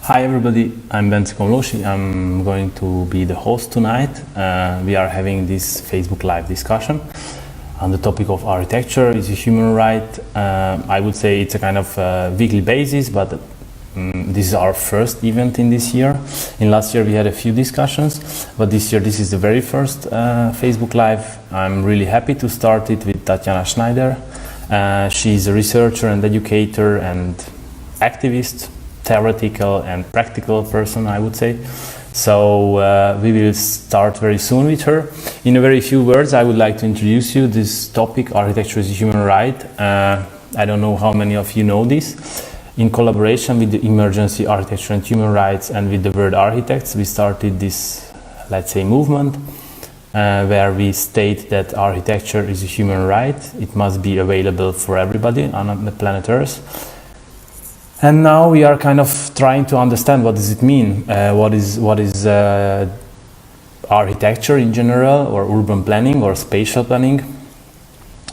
Hi everybody, I'm Ben Komloshi. I'm going to be the host tonight. We are having this Facebook Live discussion on the topic of architecture is a human right. I would say it's a kind of weekly basis, but this is our first event in this year. In last year we had a few discussions, but this year this is the very first Facebook Live. I'm really happy to start it with Tatjana Schneider. She's a researcher and educator and activist, theoretical and practical person, I would say. So we will start very soon with her. In a very few words, I would like to introduce you this topic, architecture is a human right. I don't know how many of you know this. In collaboration with the Emergency Architecture and Human Rights and with the World Architects, we started this, let's say, movement where we state that architecture is a human right. It must be available for everybody on the planet Earth. And now we are kind of trying to understand what does it mean, what is architecture in general, or urban planning or spatial planning,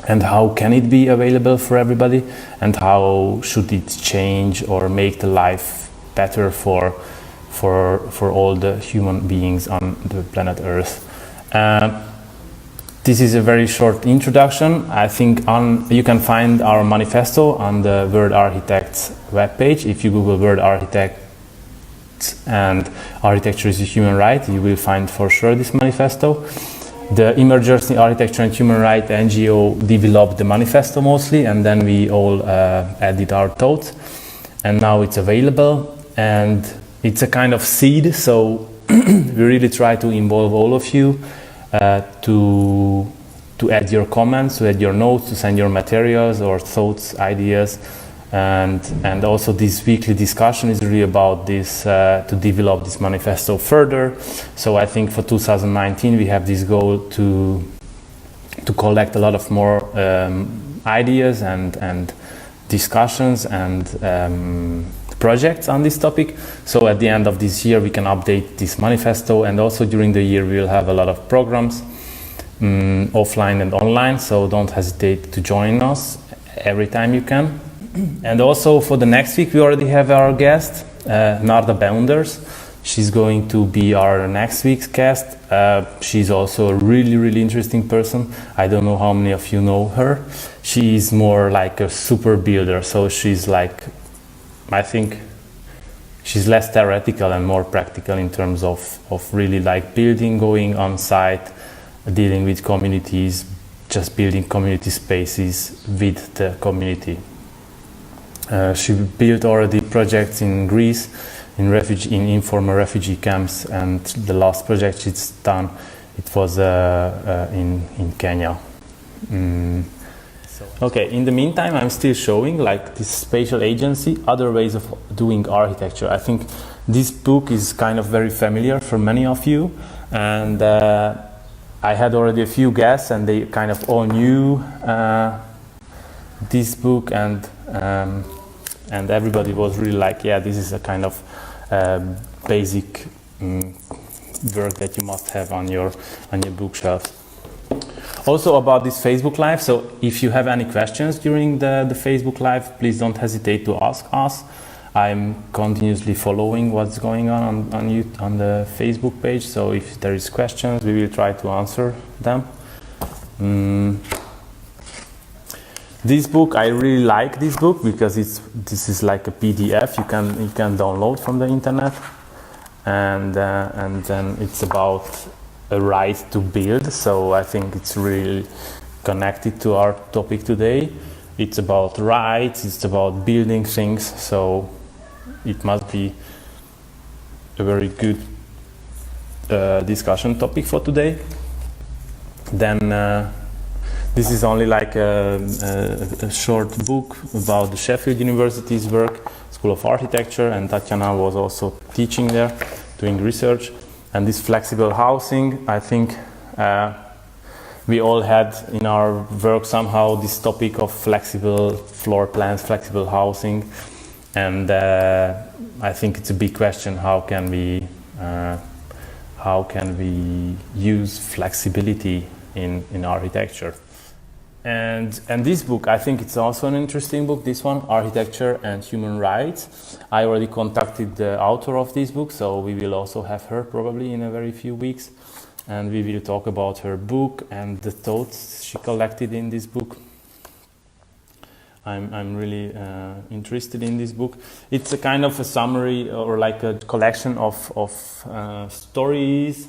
and how can it be available for everybody, and how should it change or make the life better for all the human beings on the planet Earth. This is a very short introduction. I think you can find our manifesto on the World Architects webpage. If you Google World Architects and architecture is a human right, you will find for sure this manifesto. The Emergency Architecture and Human Rights NGO developed the manifesto mostly, and then we all added our thoughts. And now it's available, and it's a kind of seed, so we really try to involve all of you to add your comments, to add your notes, to send your materials or thoughts, ideas, and also this weekly discussion is really about this to develop this manifesto further. So I think for 2019 we have this goal to collect a lot of more ideas and discussions and projects on this topic. So at the end of this year we can update this manifesto, and also during the year we will have a lot of programs, offline and online, so don't hesitate to join us every time you can. And also for the next week we already have our guest, Narda Bounders. She's going to be our next week's guest. She's also a really interesting person. I don't know how many of you know her. She is more like a super builder, so she's like, I think she's less theoretical and more practical in terms of really like building, going on site, dealing with communities, just building community spaces with the community. She built already projects in Greece, in informal refugee camps, and the last project she's done, it was in Kenya. Okay, in the meantime, I'm still showing like this spatial agency, other ways of doing architecture. I think this book is kind of very familiar for many of you, and I had already a few guests and they kind of all knew this book, and everybody was really like, yeah, this is a kind of basic work that you must have on your bookshelf. Also about this Facebook Live, so if you have any questions during the Facebook Live, please don't hesitate to ask us. I'm continuously following what's going on the Facebook page, so if there is questions, we will try to answer them. This book, I really like this book because this is like a PDF you can download from the internet, and then it's about a right to build, so I think it's really connected to our topic today. It's about rights, it's about building things, so it must be a very good discussion topic for today. Then this is only like a short book about the Sheffield University's work, School of Architecture, and Tatjana was also teaching there, doing research. And this flexible housing, I think we all had in our work somehow this topic of flexible floor plans, flexible housing, and I think it's a big question, how can we, use flexibility in architecture? And this book, I think it's also an interesting book, this one, Architecture and Human Rights. I already contacted the author of this book, so we will also have her probably in a very few weeks. And we will talk about her book and the thoughts she collected in this book. I'm really interested in this book. It's a kind of a summary or like a collection of stories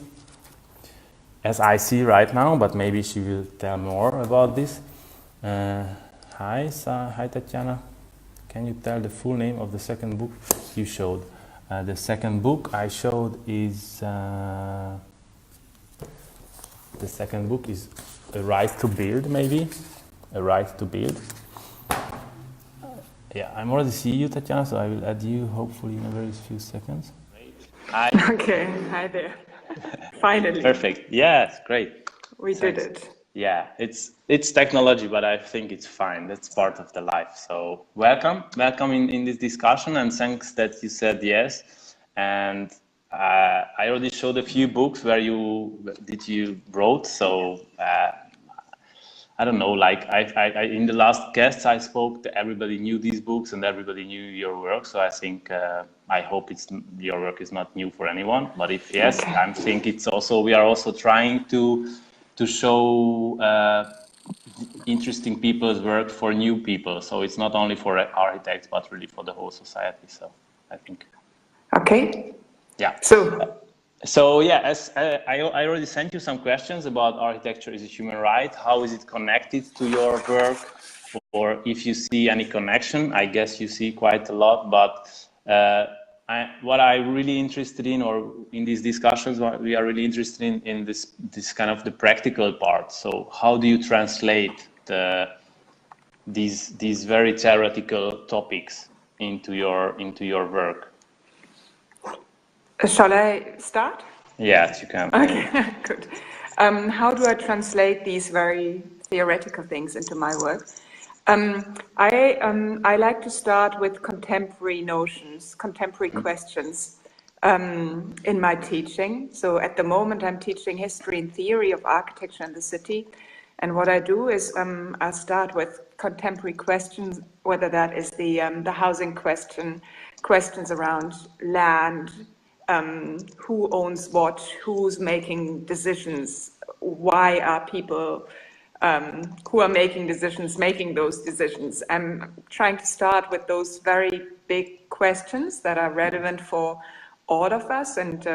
as I see right now, but maybe she will tell more about this. Hi Tatjana. Can you tell the full name of the second book you showed? The second book I showed is A Right to Build, maybe. A Right to Build. Yeah, I'm already seeing you, Tatjana, so I will add you hopefully in a very few seconds. Hi. Okay, hi there. Finally. Perfect. Yes, great. We did it. Yeah, it's technology, but I think it's fine. That's part of the life. So welcome in this discussion, and thanks that you said yes. And I already showed a few books where you wrote. So I don't know. Like I in the last guests I spoke, everybody knew these books and everybody knew your work. So I think I hope your work is not new for anyone. But if yes, okay. I think it's also we are also trying to show interesting people's work for new people. So it's not only for architects, but really for the whole society. So I think. Okay. Yeah. So yeah, as I already sent you some questions about architecture is a human right. How is it connected to your work? Or if you see any connection, I guess you see quite a lot. But what I'm really interested in, or in these discussions, what we are really interested in this kind of the practical part. So how do you translate these very theoretical topics into your work? Shall I start? Yes, you can. Okay, good. How do I translate these very theoretical things into my work? I like to start with contemporary notions, contemporary questions in my teaching. So at the moment I'm teaching history and theory of architecture in the city. And what I do is I start with contemporary questions, whether that is the housing question, questions around land, who owns what, who's making decisions, why are people who are making those decisions. I'm trying to start with those very big questions that are relevant for all of us and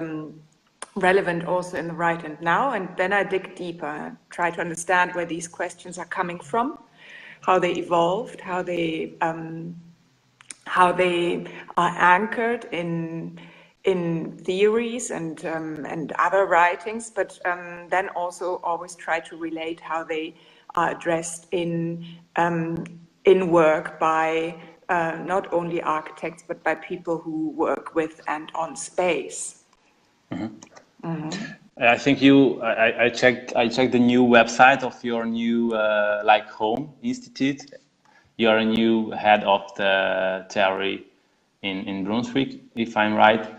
relevant also in the right and now, and then I dig deeper and try to understand where these questions are coming from, how they evolved, how they are anchored in theories and other writings, but then also always try to relate how they are addressed in work by not only architects but by people who work with and on space. Mm-hmm. Mm-hmm. I think I checked the new website of your new home institute. You are a new head of the theory in Brunswick, if I'm right.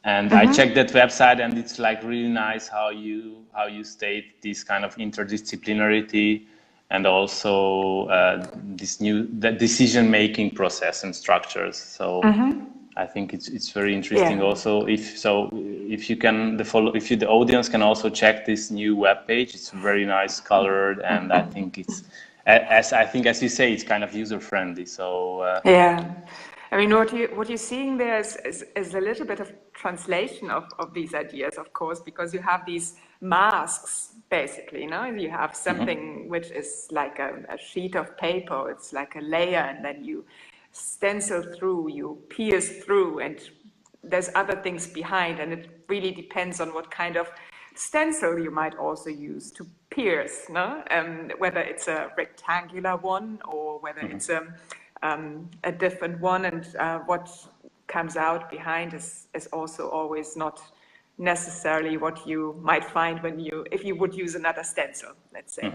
And I checked that website, and it's like really nice how you state this kind of interdisciplinarity and also the decision-making process and structures. So I think it's very interesting. Yeah. Also, if the audience can also check this new webpage, it's very nice colored, and I think it's as you say, it's kind of user-friendly. So yeah. I mean, what you're seeing there is a little bit of translation of these ideas, of course, because you have these masks, basically, you know? You have something which is like a sheet of paper, it's like a layer, and then you stencil through, you pierce through, and there's other things behind, and it really depends on what kind of stencil you might also use to pierce, no? Whether it's a rectangular one or whether it's a different one, and what comes out behind is also always not necessarily what you might find if you would use another stencil, let's say.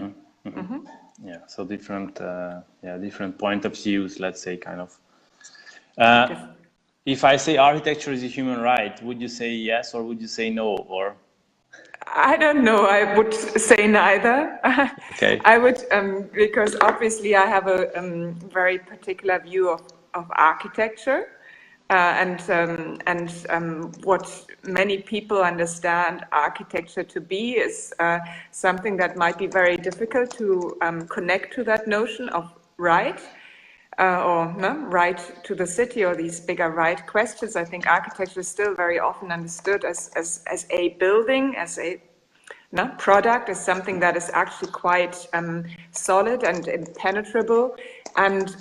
Yeah, so different point of views, let's say, kind of. If I say architecture is a human right, would you say yes or would you say no? Or I don't know. I would say neither. Okay. I would, because obviously I have a very particular view of architecture, and what many people understand architecture to be is something that might be very difficult to connect to that notion of right. Or no, right to the city, or these bigger right questions. I think architecture is still very often understood as a building, as a product, as something that is actually quite solid and impenetrable. And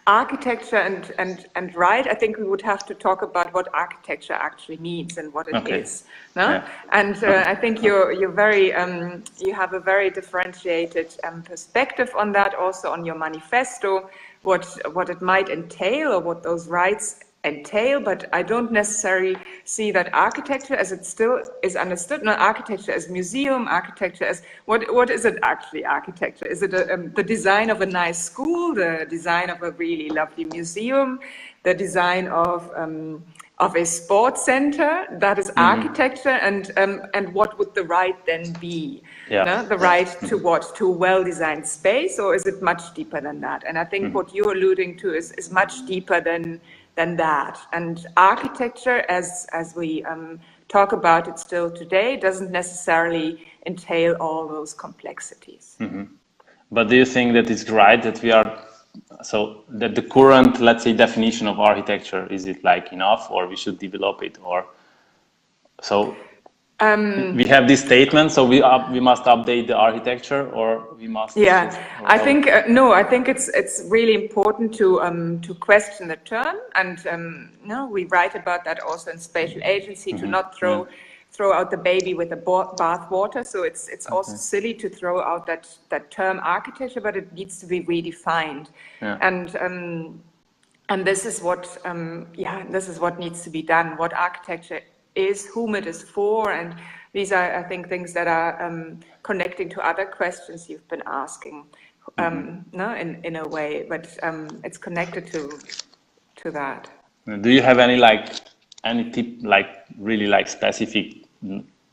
architecture and right, I think we would have to talk about what architecture actually means and what it is. No? Yeah. And I think you're very you have a very differentiated perspective on that, also on your manifesto, what it might entail or what those rights entail, but I don't necessarily see that architecture as it still is understood. No, architecture as museum, architecture as what is it actually? Architecture, is it the design of a nice school, the design of a really lovely museum, the design of a sports center? That is architecture, and what would the right then be? Yeah. No? The right to what? To a well-designed space, or is it much deeper than that? And I think what you're alluding to is much deeper than that. And architecture, as we talk about it still today, doesn't necessarily entail all those complexities. But do you think that it's right that we are, so that the current, let's say, definition of architecture, is it like enough, or we should develop it, or so? We have this statement, so we must update the architecture, or we must. Yeah, I think no. I think it's really important to question the term, and no, we write about that also in Spatial Agency, to not throw out the baby with the bathwater. So it's also silly to throw out that term architecture, but it needs to be redefined. And this is what this is what needs to be done. What architecture is, whom it is for, and these are, I think, things that are connecting to other questions you've been asking, no, in a way, but it's connected to that. Do you have any tip, really specific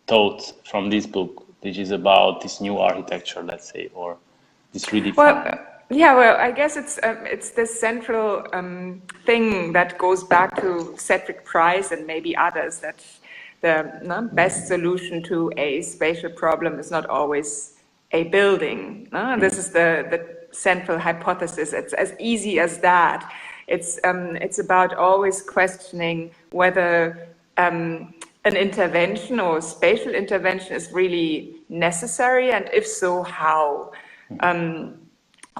thoughts from this book, which is about this new architecture, let's say, or this redefined? Well, I guess it's this central thing that goes back to Cedric Price and maybe others, that the best solution to a spatial problem is not always a building. This is the central hypothesis. It's as easy as that. It's about always questioning whether an intervention or spatial intervention is really necessary, and if so, how.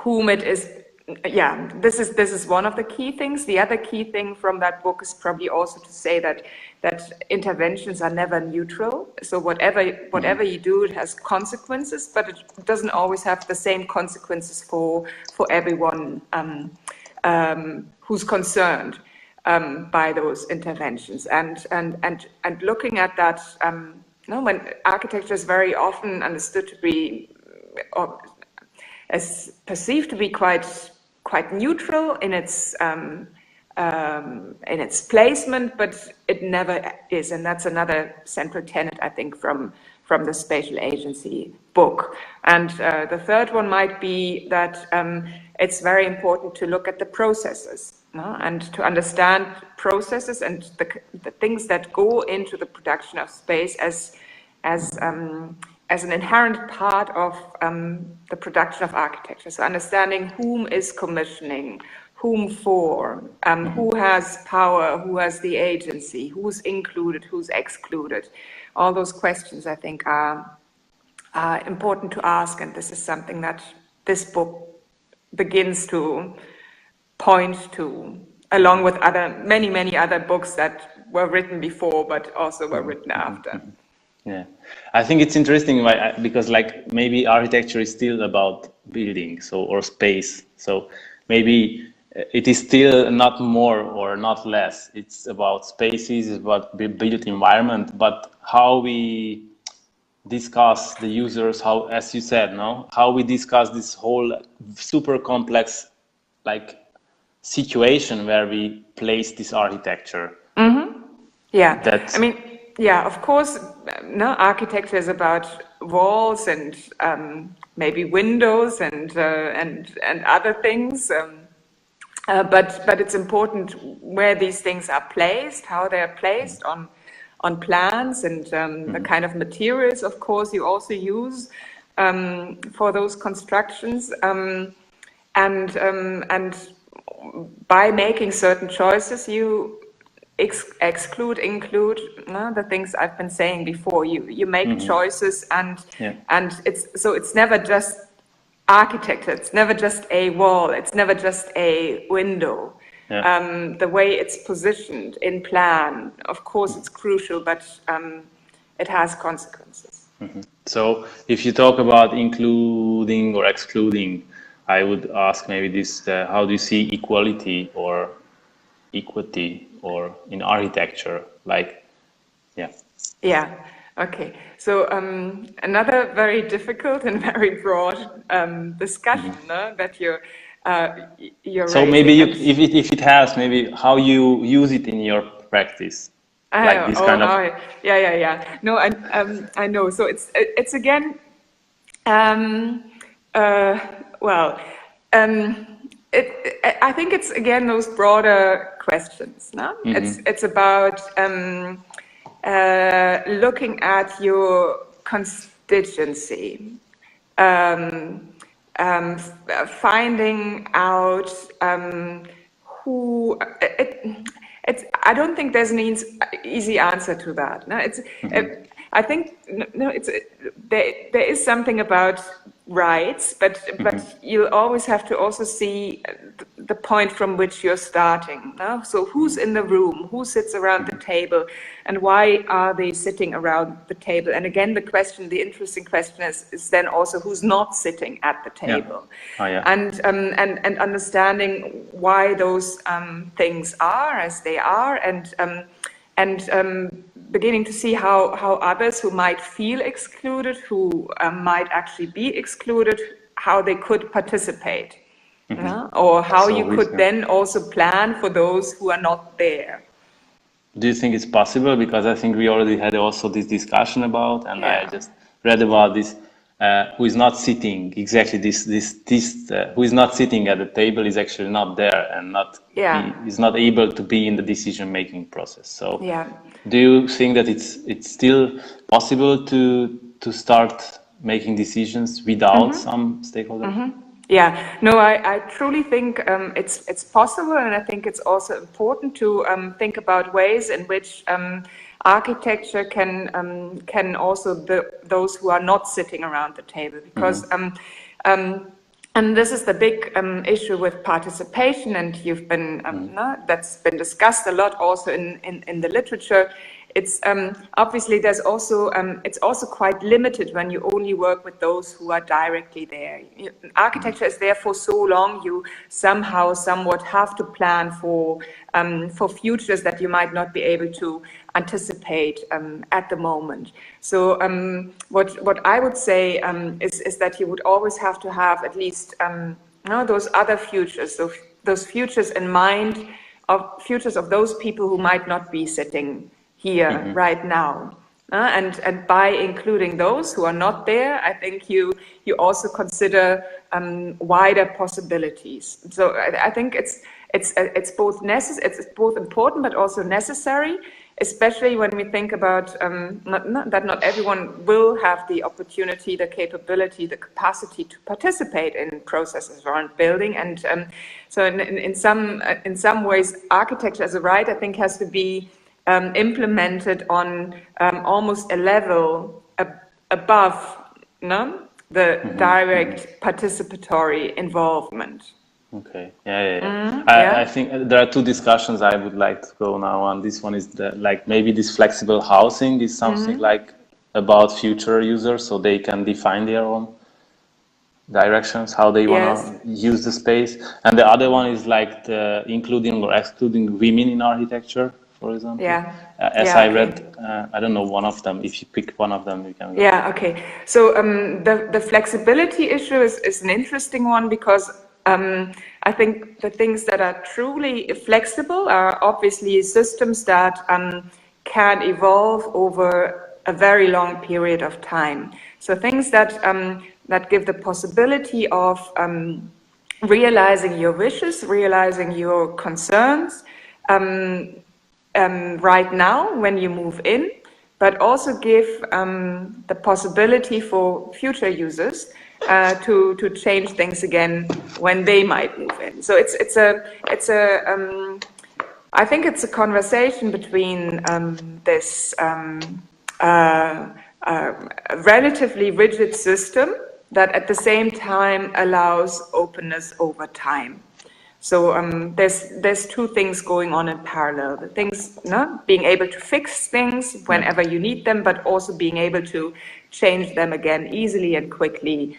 Whom it is, this is one of the key things. The other key thing from that book is probably also to say that interventions are never neutral. So whatever you do, it has consequences, but it doesn't always have the same consequences for everyone who's concerned by those interventions. And looking at that, when architecture is very often understood to be, or is perceived to be quite neutral in its placement, but it never is, and that's another central tenet, I think, from the Spatial Agency book. And the third one might be that it's very important to look at the processes, and to understand processes and the things that go into the production of space as an inherent part of the production of architecture. So understanding whom is commissioning, whom for, who has power, who has the agency, who's included, who's excluded. All those questions, I think, are important to ask, and this is something that this book begins to point to, along with many other books that were written before, but also were written after. Yeah, I think it's interesting because maybe architecture is still about building, or space. So maybe it is still not more or not less. It's about spaces, it's about built environment, but how we discuss the users, how, as you said, how we discuss this whole super complex situation where we place this architecture. Yeah, That, yeah, of course, no, architecture is about walls and maybe windows and other things. But it's important where these things are placed, how they are placed on plans, and the kind of materials, of course, you also use for those constructions. And by making certain choices, you exclude, include the things I've been saying before. You make choices, and it's never just architecture. It's never just a wall. It's never just a window. Yeah. The way it's positioned in plan, of course, it's crucial, but it has consequences. So, if you talk about including or excluding, I would ask maybe this: how do you see equality or equity or in architecture? Like, yeah. Yeah. Okay. So another very difficult and very broad discussion that you're so raising. Maybe if it has, maybe how you use it in your practice, like this kind of. Yeah. No, I know. So it's again. I think it's again those broader questions. No, it's about looking at your constituency, finding out who. I don't think there's an easy answer to that. No, I think there is something about rights, but you always have to also see the point from which you're starting. No? So who's in the room? Who sits around the table? And why are they sitting around the table? And again, the interesting question is then also who's not sitting at the table. And understanding why those things are as they are, and beginning to see how others who might feel excluded, who might actually be excluded, how they could participate, or how you could then also plan for those who are not there. Do you think it's possible? Because I think we already had also this discussion about, and I just read about this. Who is not sitting exactly who is not sitting at the table is actually not there and is not able to be in the decision-making process. So, do you think that it's still possible to start making decisions without some stakeholders? Yeah, no, I truly think it's possible, and I think it's also important to think about ways in which architecture can also those who are not sitting around the table, because and this is the big issue with participation, and you've been that's been discussed a lot also in the literature. It's obviously there's also it's also quite limited when you only work with those who are directly there. Architecture is there for so long, you somewhat have to plan for futures that you might not be able to anticipate at the moment. So what I would say is that you would always have to have at least those other futures, so those futures in mind, of futures of those people who might not be sitting here right now, and by including those who are not there, I think you also consider wider possibilities. So I think it's both important but also necessary, especially when we think about that not everyone will have the opportunity, the capability, the capacity to participate in processes around building, and so in some ways, architecture as a right, I think, has to be implemented on almost a level above the direct participatory involvement. Okay. I think there are two discussions I would like to go now on. This one is maybe this flexible housing is something like about future users, so they can define their own directions, how they want to use the space. And the other one is like the including or excluding women in architecture, for example. I read, I don't know, one of them. If you pick one of them, you can. Okay. So the flexibility issue is an interesting one, because I think the things that are truly flexible are obviously systems that can evolve over a very long period of time. So things that that give the possibility of realizing your wishes, realizing your concerns right now when you move in, but also give the possibility for future users to change things again when they might move in. So I think it's a conversation between this relatively rigid system that at the same time allows openness over time. So there's two things going on in parallel. The things, being able to fix things whenever you need them, but also being able to change them again easily and quickly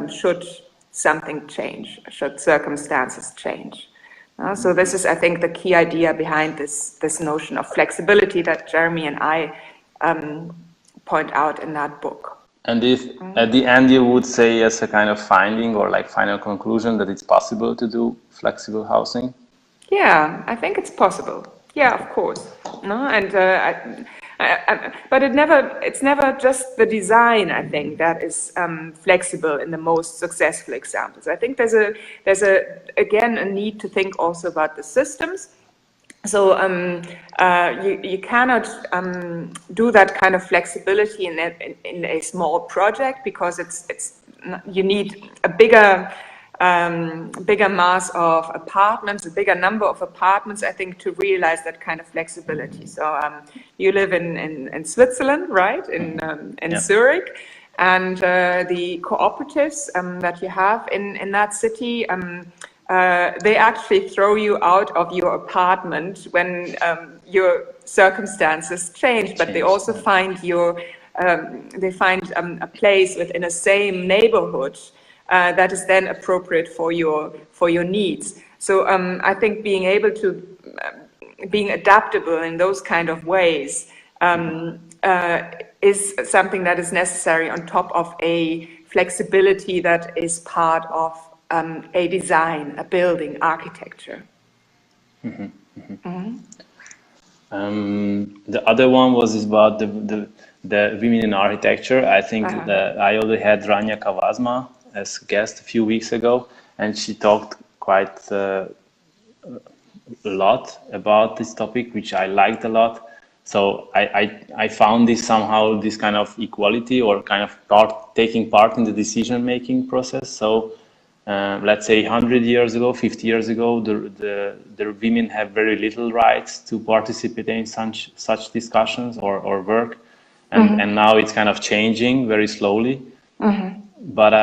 should something change, should circumstances change. So this is, I think, the key idea behind this notion of flexibility that Jeremy and I point out in that book. And if at the end you would say as a kind of finding or like final conclusion that it's possible to do flexible housing? Yeah, I think it's possible. Yeah, of course. No, and but it's never just the design, I think, that is flexible in the most successful examples. I think there's again a need to think also about the systems. So you cannot do that kind of flexibility in a small project, because you need a bigger mass of apartments, a bigger number of apartments, I think, to realize that kind of flexibility. So you live in Switzerland, right? In Zurich, and the cooperatives that you have in that city. They actually throw you out of your apartment when your circumstances change, but they also find a place within a same neighborhood that is then appropriate for your needs. So I think being adaptable in those kind of ways is something that is necessary on top of a flexibility that is part of a design, a building, architecture. Mm-hmm. Mm-hmm. The other one was about the women in architecture. I think that I already had Rania Kavazma as a guest a few weeks ago, and she talked quite a lot about this topic, which I liked a lot. So I found this kind of equality, or kind of taking part in the decision-making process. So let's say 100 years ago, 50 years ago, the women have very little rights to participate in such discussions or work, and now it's kind of changing very slowly. But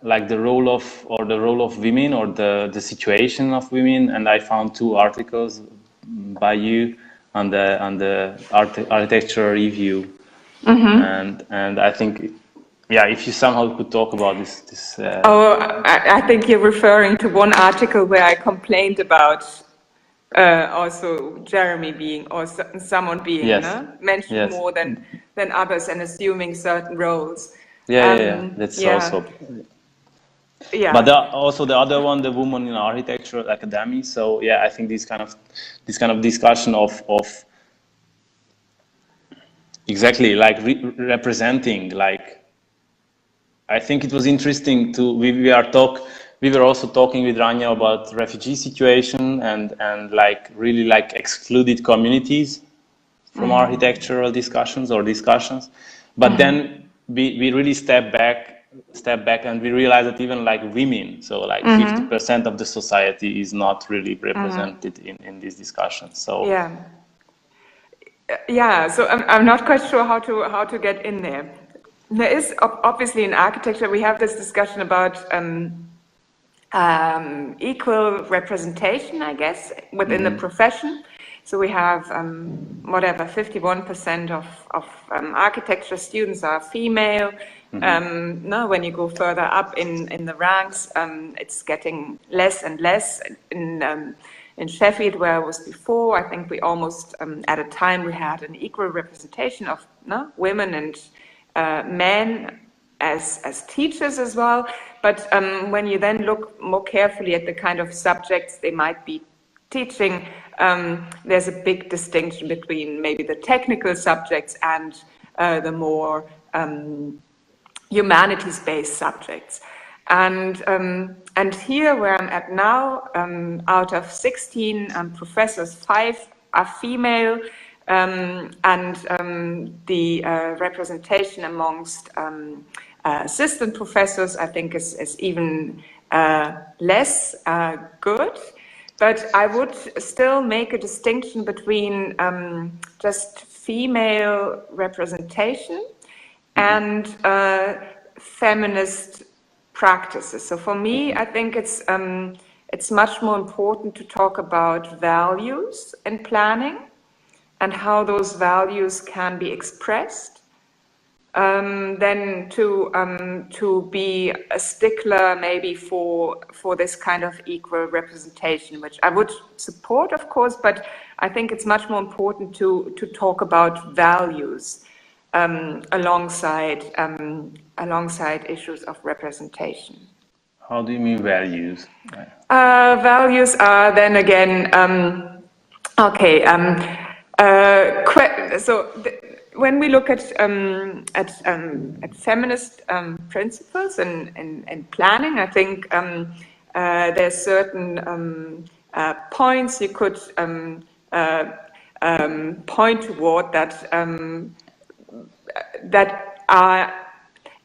like the role of women, or the situation of women, and I found 2 articles by you on the architecture review, and I think. Yeah, if you somehow could talk about this. I think you're referring to one article where I complained about also Jeremy being, or someone being mentioned more than others, and assuming certain roles. Yeah. That's also. Yeah. But also the other one, the woman in architecture academy. So yeah, I think this kind of discussion of exactly like representing, like. I think it was interesting we were also talking with Rania about refugee situation and like really like excluded communities from architectural discussions. But then we really step back and we realize that even like women, so like 50% of the society is not really represented in these discussions. So so I'm not quite sure how to get in there. There is obviously in architecture, we have this discussion about equal representation, I guess, within the profession. So we have 51% of architecture students are female. Now, when you go further up in the ranks, it's getting less and less. In Sheffield, where I was before, I think we almost at a time we had an equal representation of women and men as teachers as well, but when you then look more carefully at the kind of subjects they might be teaching, there's a big distinction between maybe the technical subjects and the more humanities-based subjects. And here where I'm at now, out of 16 professors, 5 are female, and the representation amongst assistant professors, I think, is even less good. But I would still make a distinction between just female representation and feminist practices. So for me, I think it's much more important to talk about values in planning and how those values can be expressed, than to be a stickler maybe for this kind of equal representation, which I would support, of course, but I think it's much more important to talk about values alongside issues of representation. How do you mean values? Values are then again when we look at feminist principles and planning, I think there's certain points you could point toward that are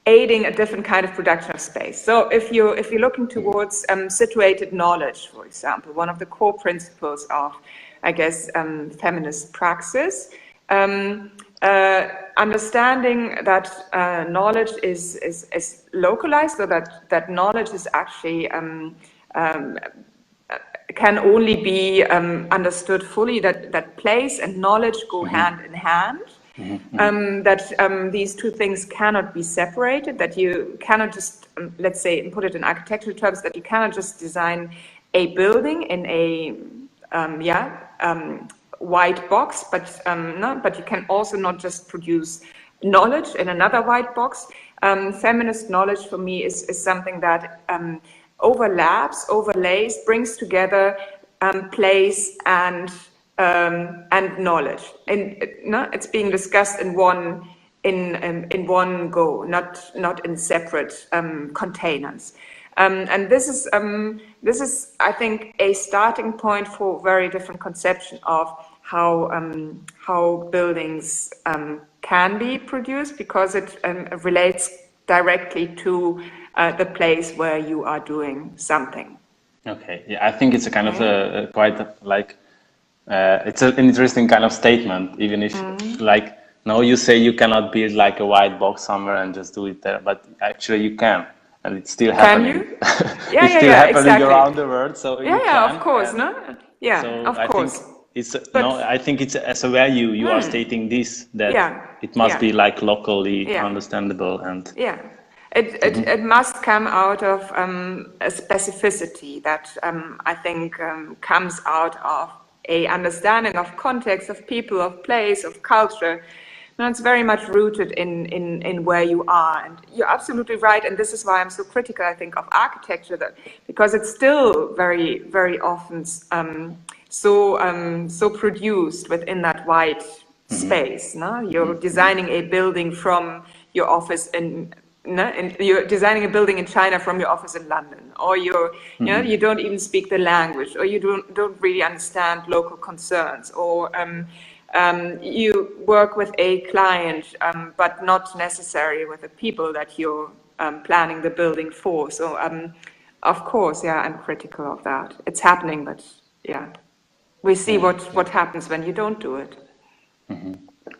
aiding a different kind of production of space. So if you're looking towards situated knowledge, for example, one of the core principles of, I guess, feminist praxis, understanding that knowledge is localized, so that knowledge is actually can only be understood fully, that place and knowledge go hand in hand. That these two things cannot be separated, that you cannot just, let's say, put it in architectural terms, that you cannot just design a building in a white box, but you can also not just produce knowledge in another white box. Feminist knowledge for me is something that overlaps, overlays, brings together place and knowledge, and it's being discussed in one go, not in separate containers. And this is I think a starting point for very different conception of how buildings can be produced, because it relates directly to the place where you are doing something. Okay, yeah, I think it's a kind of a quite like. It's an interesting kind of statement, even if like now you say you cannot build like a white box somewhere and just do it there, but actually you can, and it's still happening. Can you? Yeah, it's still happening exactly. around the world, so you can, of course, and no? Yeah, so of course. I think it's as a value you are stating this, that it must be like locally understandable, and it must come out of a specificity that I think comes out of a understanding of context, of people, of place, of culture. And it's very much rooted in where you are. And you're absolutely right. And this is why I'm so critical, I think, of architecture, because it's still very, very often so produced within that white space. No? You're designing a building from your office you're designing a building in China from your office in London, or you don't even speak the language, or you don't really understand local concerns, or you work with a client, but not necessarily with the people that you're planning the building for. So, of course, I'm critical of that. It's happening, but we see what happens when you don't do it.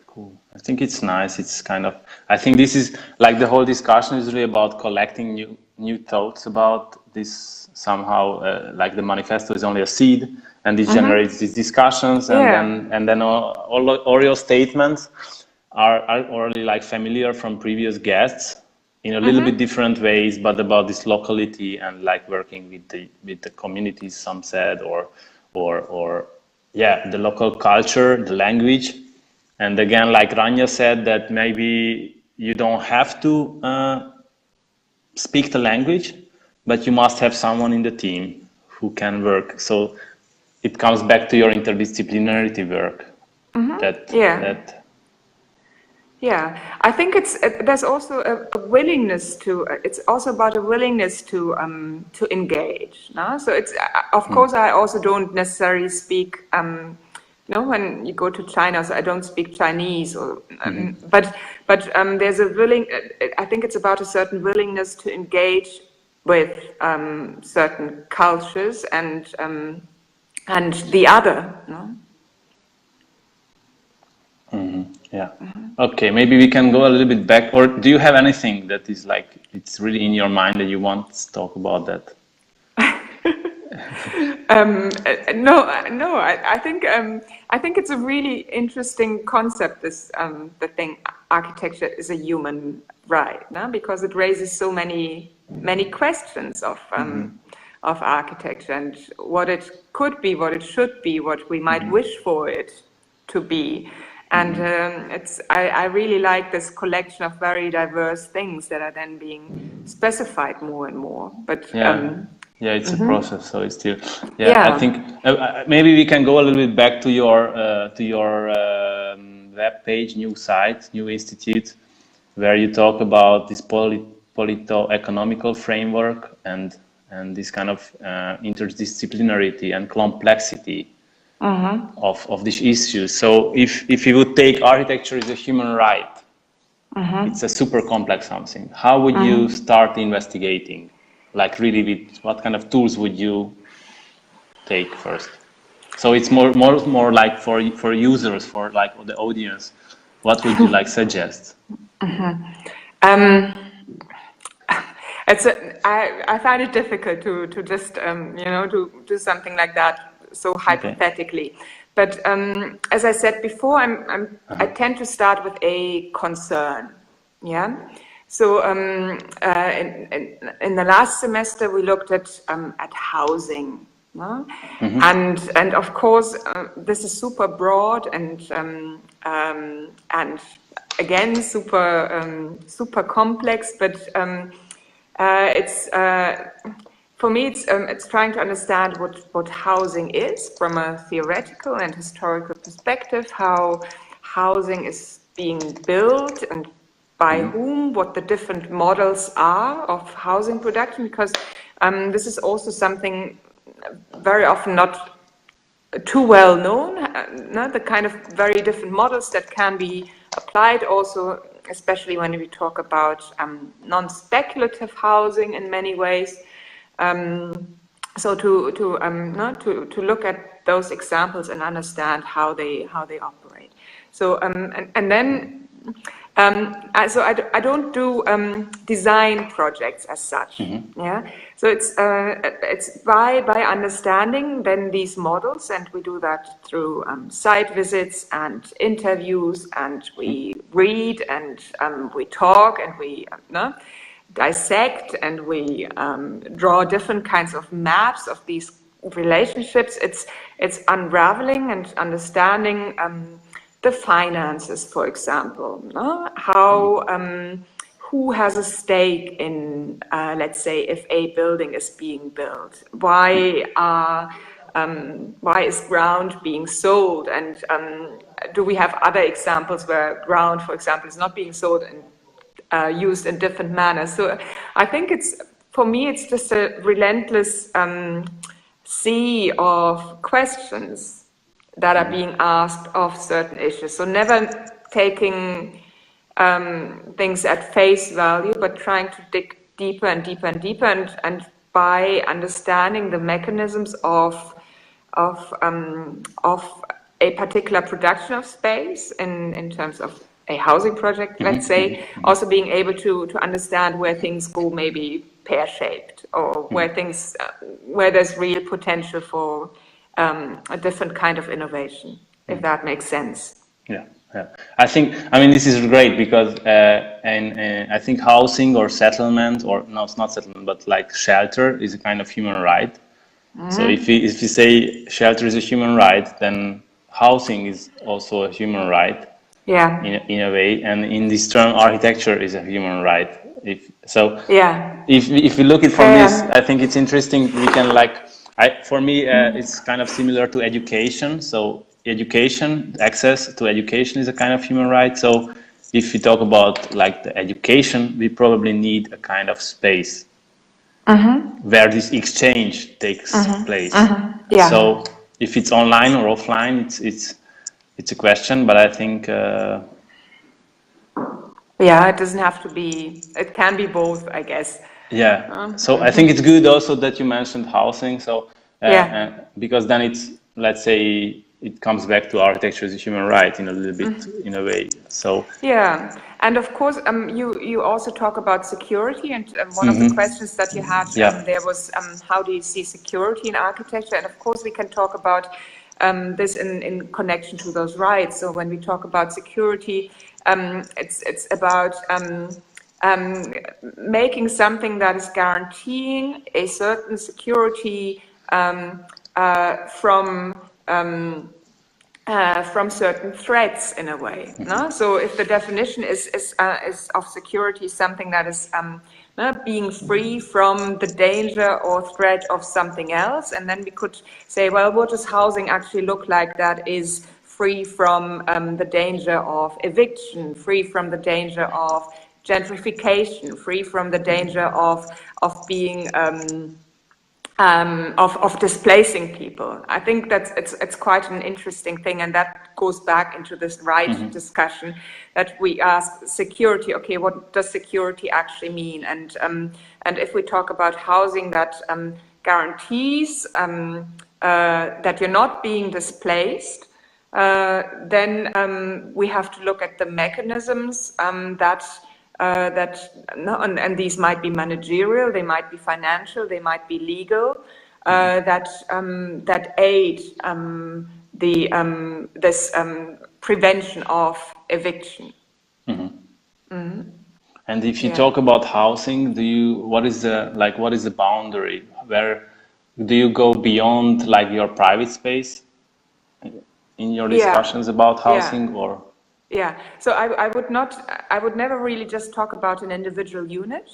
Cool. I think it's nice. It's kind of, I think this is like the whole discussion is really about collecting new thoughts about this somehow, like the manifesto is only a seed, and this generates these discussions, and then all your statements are already like familiar from previous guests in a little bit different ways, but about this locality and like working with the communities, some said, or the local culture, the language. And again, like Rania said, that maybe you don't have to speak the language, but you must have someone in the team who can work. So it comes back to your interdisciplinarity work. Yeah, I think there's also a willingness to. It's also about a willingness to engage. No? So it's of course I also don't necessarily speak. When you go to China, so I don't speak Chinese, but there's a I think it's about a certain willingness to engage with certain cultures and the other. No? Yeah. Okay, maybe we can go a little bit back, or do you have anything that is like, it's really in your mind that you want to talk about that? No, I think it's a really interesting concept, this the thing, architecture is a human right, no? Because it raises so many questions of architecture and what it could be, what it should be, what we might wish for it to be. And I really like this collection of very diverse things that are then being specified more and more. But it's a process, so it's still. I think maybe we can go a little bit back to your web page, new site, new institute, where you talk about this polito-economical framework and this kind of interdisciplinarity and complexity. Of these issues. So if you would take architecture as a human right, it's a super complex something. How would you start investigating? Like really, with what kind of tools would you take first? So it's more like for users, for like the audience. What would you like suggest? I find it difficult to just to do something like that. So hypothetically, but as I said before, I tend to start with a concern. Yeah. So in the last semester we looked at housing, no? And of course this is super broad and again super complex, but it's. For me, it's trying to understand what housing is from a theoretical and historical perspective, how housing is being built and by whom, what the different models are of housing production, because this is also something very often not too well known, the kind of very different models that can be applied also, especially when we talk about non-speculative housing in many ways. So to look at those examples and understand how they operate. So and then so I don't do design projects as such. Yeah. So it's by understanding then these models, and we do that through site visits and interviews, and we read and we talk and we dissect and we draw different kinds of maps of these relationships. It's unraveling and understanding the finances, for example, how who has a stake in, let's say, if a building is being built, why is ground being sold, and do we have other examples where ground, for example, is not being sold and used in different manners. So I think for me, it's just a relentless sea of questions that are being asked of certain issues. So never taking things at face value, but trying to dig deeper and deeper and deeper, and by understanding the mechanisms of a particular production of space in terms of a housing project, let's say, also being able to understand where things go maybe pear-shaped, or where things where there's real potential for a different kind of innovation, if that makes sense. Yeah. I mean, this is great because I think housing or settlement, or no, it's not settlement, but like shelter is a kind of human right. So if we say shelter is a human right, then housing is also a human right. Yeah. In a way, and in this term, architecture is a human right. If we look at it from this, I think it's interesting. We can like For me, it's kind of similar to education. So education, access to education is a kind of human right. So if we talk about like the education, we probably need a kind of space where this exchange takes place. Yeah. So if it's online or offline, it's a question, but I think yeah, it doesn't have to be. It can be both, I guess. yeah. So I think it's good also that you mentioned housing. So Yeah. because then it's, let's say, it comes back to architecture as a human right in a little bit in a way. So Yeah, and of course, you also talk about security, and one of the questions that you had yeah. there was how do you see security in architecture? And of course, we can talk about this in connection to those rights. So when we talk about security, it's about making something that is guaranteeing a certain security from certain threats in a way. No? So if the definition is of security something that is being free from the danger or threat of something else, and then we could say, well, what does housing actually look like that is free from the danger of eviction, free from the danger of gentrification, free from the danger of being of displacing people. I think that's it's quite an interesting thing, and that goes back into this right discussion that we ask security. Okay, what does security actually mean? And if we talk about housing that guarantees that you're not being displaced, then we have to look at the mechanisms and these might be managerial, they might be financial, they might be legal, that aid this prevention of eviction. And if you talk about housing, what is the boundary? Where do you go beyond like your private space in your discussions about housing or? Yeah, so I would never really just talk about an individual unit.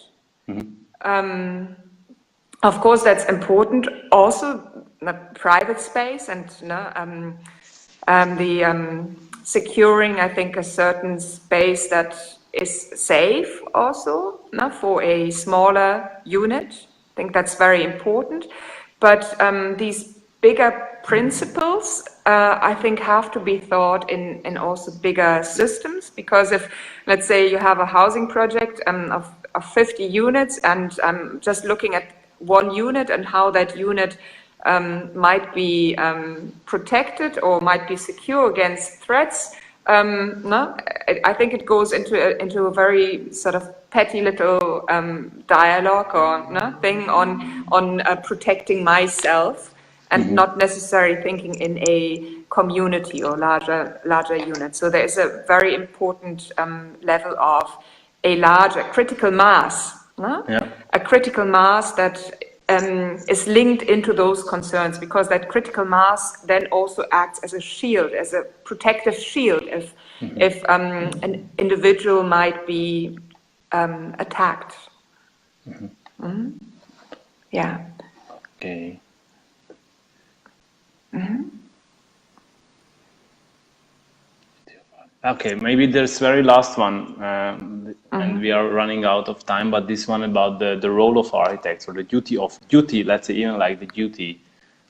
Of course, that's important. Also, the private space and the securing, I think, a certain space that is safe also for a smaller unit. I think that's very important. But these bigger principles, I think, have to be thought in also bigger systems, because if, let's say, you have a housing project of 50 units and just looking at one unit and how that unit might be protected or might be secure against threats, I think it goes into a very sort of petty little dialogue or thing on protecting myself, and not necessarily thinking in a community or larger unit. So there is a very important level of a larger critical mass, a critical mass that is linked into those concerns, because that critical mass then also acts as a shield, as a protective shield if an individual might be attacked. Yeah. Okay. Okay, maybe there's very last one, and we are running out of time, but this one about the role of architects, or the duty, let's say even like the duty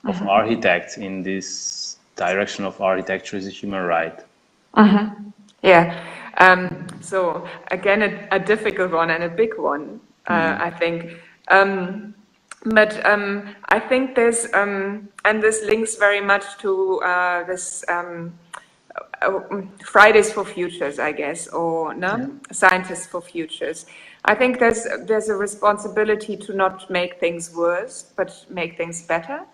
of architects in this direction of architecture as a human right. Yeah. So again, a difficult one and a big one, I think. But I think there's, and this links very much to this Fridays for Futures, I guess, or Scientists for Futures. I think there's a responsibility to not make things worse, but make things better.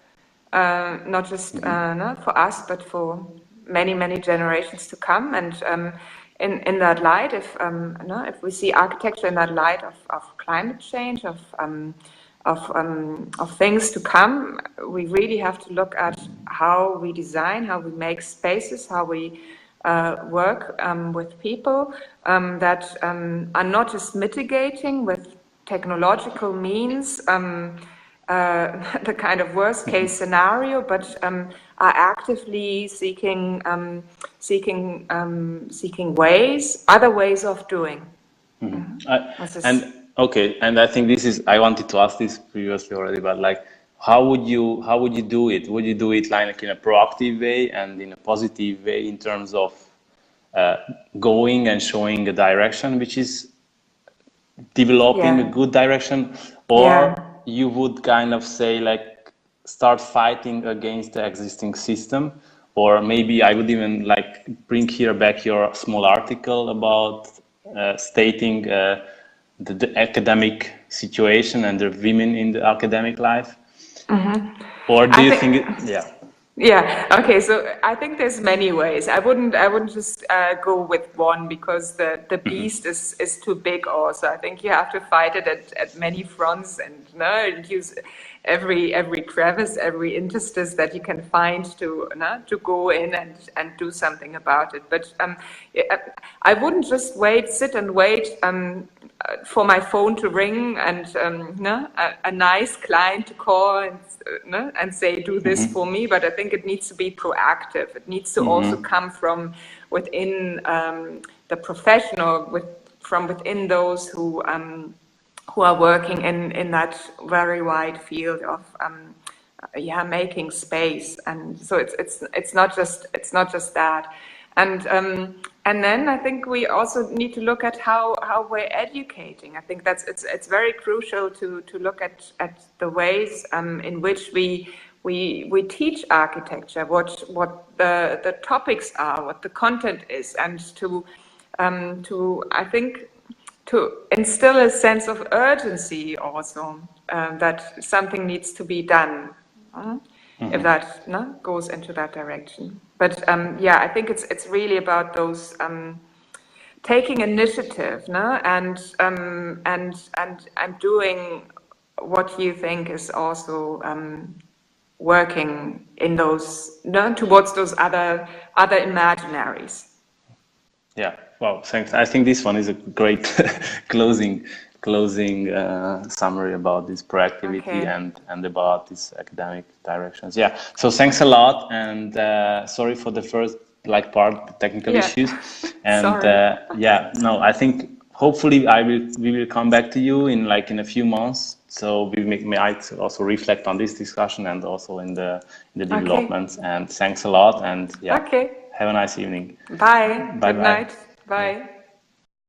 Not just for us, but for many generations to come. And in that light, if we see architecture in that light of climate change, of things to come, we really have to look at how we design, how we make spaces, how we work with people that are not just mitigating with technological means the kind of worst case scenario, but are actively seeking ways, other ways of doing. And I think this is, I wanted to ask this previously already, but like, how would you do it? Would you do it like in a proactive way and in a positive way in terms of going and showing a direction which is developing a good direction, or you would kind of say like start fighting against the existing system? Or maybe I would even like bring here back your small article about stating the academic situation and the women in the academic life. Or do you think Yeah. Okay. So I think there's many ways. I wouldn't just go with one, because the beast is too big. Also, I think you have to fight it at many fronts, and use every crevice, every interstice that you can find to go in and do something about it. But I wouldn't just sit and wait for my phone to ring and a nice client to call and say, do this for me. But I think it needs to be proactive. It needs to also come from within the professional, from within those who are working in that very wide field of making space. And so it's not just that. And then I think we also need to look at how we're educating. I think it's very crucial to look at the ways in which we teach architecture, what the topics are, what the content is, and to I think to instill a sense of urgency also, that something needs to be done. If that goes into that direction. But I think it's really about those taking initiative, and doing what you think is also working in those towards those other imaginaries. Yeah. Well, thanks. I think this one is a great closing summary about this proactivity and about these academic directions. Yeah. So thanks a lot, and sorry for the first part, technical issues. And I think hopefully we will come back to you in a few months. So we might also reflect on this discussion and also in the developments. And thanks a lot. And have a nice evening. Bye. Bye. Good night. Bye.